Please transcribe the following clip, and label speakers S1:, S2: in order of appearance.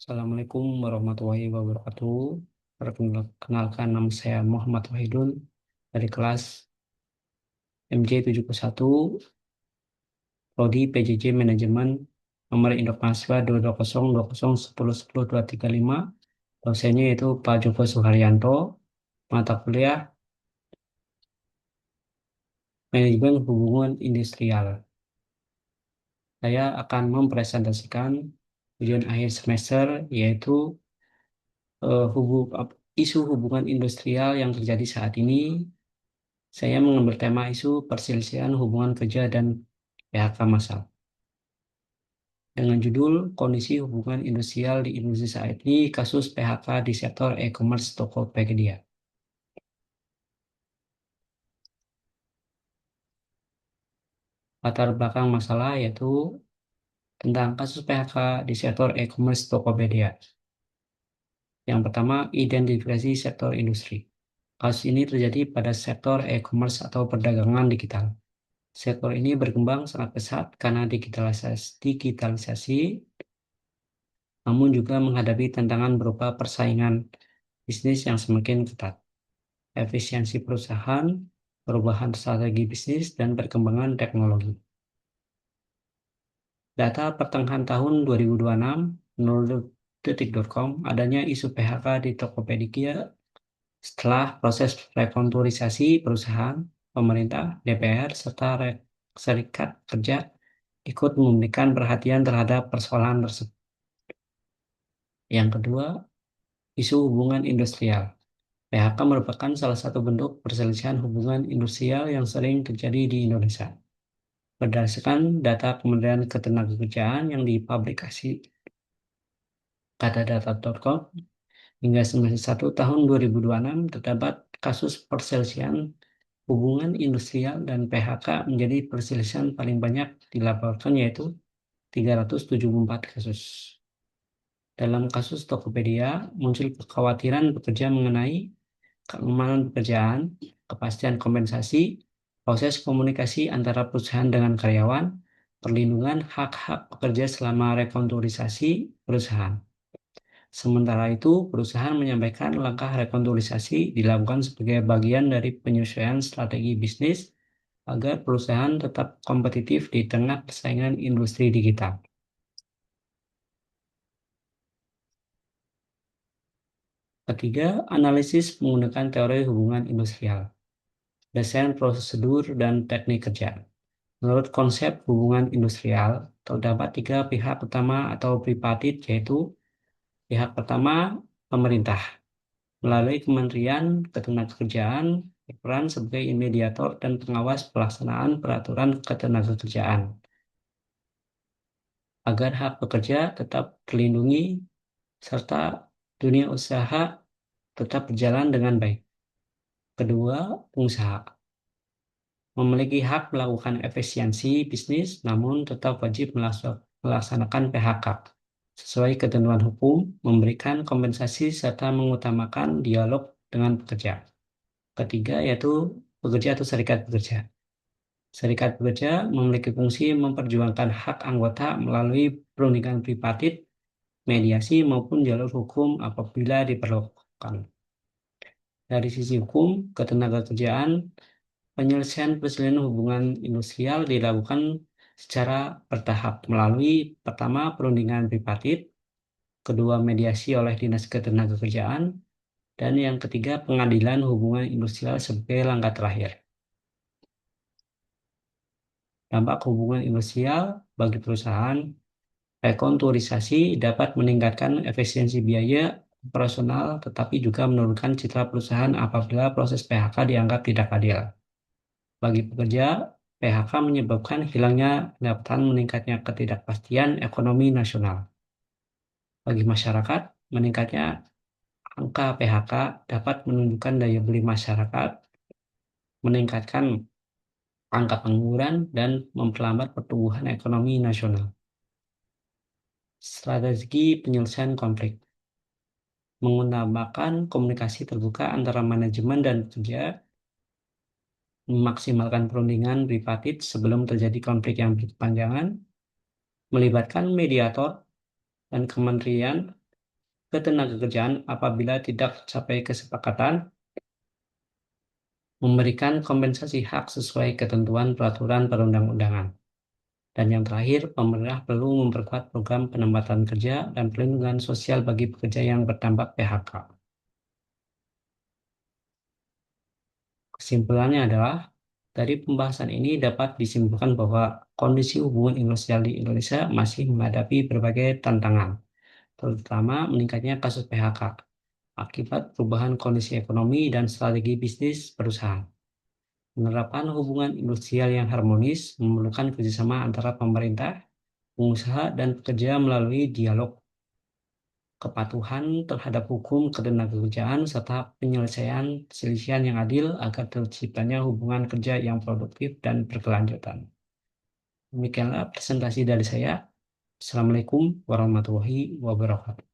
S1: Assalamualaikum warahmatullahi wabarakatuh. Perkenalkan nama saya Muhammad Wahidun dari kelas MJ71, Prodi PJJ Manajemen, nomor induk mahasiswa 2202010100235. Dosennya yaitu Pak Joko Suharyanto, mata kuliah Manajemen Hubungan Industrial. Saya akan mempresentasikan ujian akhir semester yaitu eh, hubu- isu hubungan industrial yang terjadi saat ini. Saya mengambil tema isu perselisihan hubungan kerja dan PHK massal. Dengan judul Kondisi Hubungan Industrial di Indonesia saat ini, kasus PHK di sektor e-commerce Tokopedia. Latar belakang masalah yaitu tentang kasus PHK di sektor e-commerce Tokopedia. Yang pertama, identifikasi sektor industri. Kasus ini terjadi pada sektor e-commerce atau perdagangan digital. Sektor ini berkembang sangat pesat karena digitalisasi, namun juga menghadapi tantangan berupa persaingan bisnis yang semakin ketat, efisiensi perusahaan, perubahan strategi bisnis, dan perkembangan teknologi. Data pertengahan tahun 2026 menurut detik.com, adanya isu PHK di Tokopedia setelah proses restrukturisasi perusahaan, pemerintah, DPR, serta serikat kerja ikut memberikan perhatian terhadap persoalan tersebut. Yang kedua, isu hubungan industrial. PHK merupakan salah satu bentuk perselisihan hubungan industrial yang sering terjadi di Indonesia. Berdasarkan data Kementerian Ketenagakerjaan yang dipublikasi katadata.com, hingga semester 1 tahun 2026 terdapat kasus perselisihan hubungan industrial dan PHK menjadi perselisihan paling banyak dilaporkan yaitu 374 kasus. Dalam kasus Tokopedia, muncul kekhawatiran pekerja mengenai keamanan pekerjaan, kepastian kompensasi, proses komunikasi antara perusahaan dengan karyawan, perlindungan hak-hak pekerja selama restrukturisasi perusahaan. Sementara itu, perusahaan menyampaikan langkah restrukturisasi dilakukan sebagai bagian dari penyesuaian strategi bisnis agar perusahaan tetap kompetitif di tengah persaingan industri digital. Ketiga, analisis menggunakan teori hubungan industrial, desain prosedur dan teknik kerja. Menurut konsep hubungan industrial, terdapat tiga pihak utama atau tripartit, yaitu pihak pertama, pemerintah, melalui Kementerian Ketenagakerjaan, berperan sebagai mediator dan pengawas pelaksanaan peraturan ketenagakerjaan, agar hak pekerja tetap terlindungi, serta dunia usaha tetap berjalan dengan baik. Kedua, pengusaha memiliki hak melakukan efisiensi bisnis, namun tetap wajib melaksanakan PHK sesuai ketentuan hukum, memberikan kompensasi, serta mengutamakan dialog dengan pekerja. Ketiga, yaitu pekerja atau serikat pekerja. Serikat pekerja memiliki fungsi memperjuangkan hak anggota melalui perundingan tripartit, mediasi, maupun jalur hukum apabila diperlukan. Dari sisi hukum, ketenagakerjaan, penyelesaian perselisihan hubungan industrial dilakukan secara bertahap melalui pertama perundingan tripartit, kedua mediasi oleh Dinas Ketenagakerjaan, dan yang ketiga pengadilan hubungan industrial sebagai langkah terakhir. Dampak hubungan industrial bagi perusahaan, rekonturisasi dapat meningkatkan efisiensi biaya operasional tetapi juga menurunkan citra perusahaan apabila proses PHK dianggap tidak adil. Bagi pekerja, PHK menyebabkan hilangnya pendapatan, meningkatnya ketidakpastian ekonomi nasional. Bagi masyarakat, meningkatnya angka PHK dapat menunjukkan daya beli masyarakat, meningkatkan angka pengangguran, dan memperlambat pertumbuhan ekonomi nasional. Strategi penyelesaian konflik mengutamakan komunikasi terbuka antara manajemen dan pekerja, memaksimalkan perundingan tripartit sebelum terjadi konflik yang berkepanjangan, melibatkan mediator dan kementerian ketenagakerjaan apabila tidak tercapai kesepakatan, memberikan kompensasi hak sesuai ketentuan peraturan perundang-undangan. Dan yang terakhir, pemerintah perlu memperkuat program penempatan kerja dan perlindungan sosial bagi pekerja yang berdampak PHK. Kesimpulannya adalah, dari pembahasan ini dapat disimpulkan bahwa kondisi hubungan industrial di Indonesia masih menghadapi berbagai tantangan, terutama meningkatnya kasus PHK akibat perubahan kondisi ekonomi dan strategi bisnis perusahaan. Menerapkan hubungan industrial yang harmonis memerlukan kerjasama antara pemerintah, pengusaha, dan pekerja melalui dialog, kepatuhan terhadap hukum ketenagakerjaan, serta penyelesaian perselisihan yang adil agar terciptanya hubungan kerja yang produktif dan berkelanjutan. Demikianlah presentasi dari saya. Assalamualaikum warahmatullahi wabarakatuh.